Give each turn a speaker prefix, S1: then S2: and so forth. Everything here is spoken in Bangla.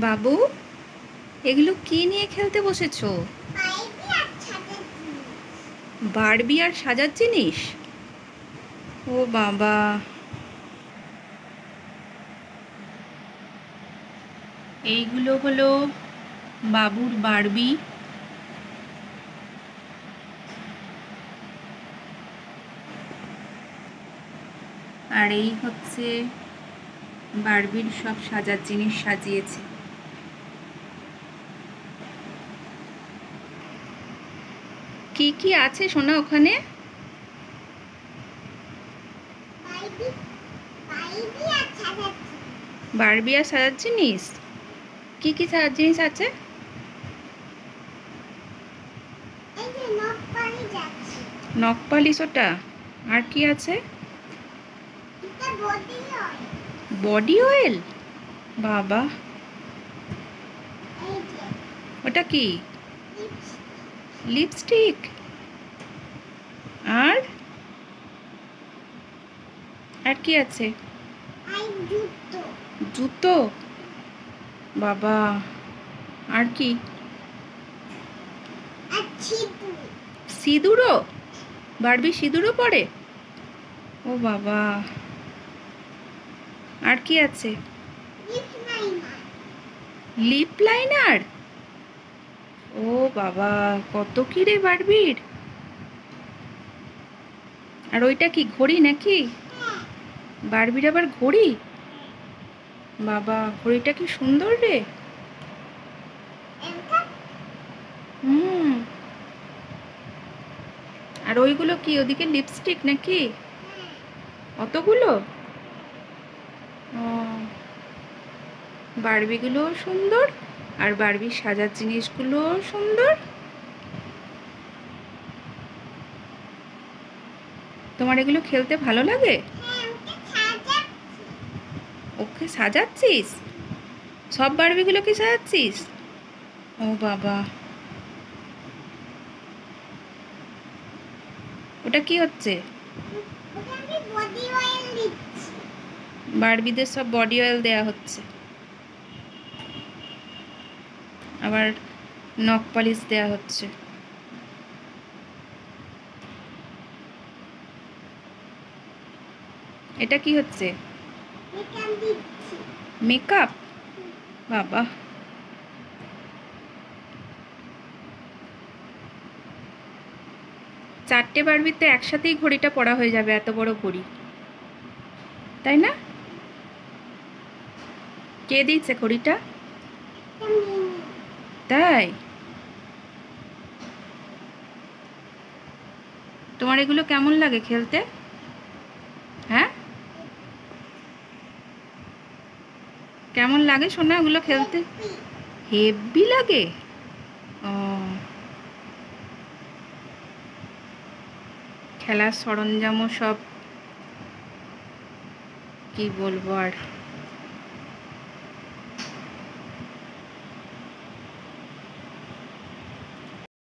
S1: বাবু, এগুলো কি নিয়ে খেলতে বসেছো? বারবি আর সাজার জিনিস? ও বাবা, এইগুলো হলো বাবুর বারবি। আর এই হচ্ছে বারবির সব সাজার জিনিস সাজিয়েছে। কি কি আছে সোনা ওখানে? বারবি আর সাজার জিনিস? কি কি সাজার জিনিস আছে? নখ পালিশ ওটা। আর কি আছে? Body oil? বাবা, ওটা কি? লিপস্টিক? আর আর কি আছে? জুতো? বাবা, আর কি? সিঁদুরও? বারবি সিঁদুরও পরে? ও বাবা, আর কি আছে? Lip liner? ও বাবা, কত কি রে বারবির! আর ওইটা কি, ঘড়ি নাকি? বারবির আবার ঘড়ি? বাবা, ঘড়িটা কি সুন্দর রে! হুম। আর ওইগুলো কি, ওদিকে লিপস্টিক নাকি? অতগুলো? ও, বারবিগুলোও সুন্দর আর বারবির সাজার জিনিসগুলোও সুন্দর। তোমার এগুলো খেলতে ভালো লাগে? ওকে সাজাচ্ছিস? সব বারবিগুলোকে সাজাচ্ছিস? ও বাবা, ওটা কি হচ্ছে? বারবিদের সব বডি অয়েল দেয়া হচ্ছে, আবার নখ পালিশ দেয়া হচ্ছে। এটা কি হচ্ছে? মেকআপ? বাবা, চারটে বারবিতে একসাথেই ঘড়িটা পরা হয়ে যাবে, এত বড় ঘড়ি, তাই না? কে দিয়েছে ঘড়িটা? তাই? তোমার এগুলো কেমন লাগে খেলতে? হ্যাঁ, কেমন লাগে সোনা এগুলো খেলতে? হেব্বি লাগে? ও, খেলার সরঞ্জামও সব, কি বলবো আর।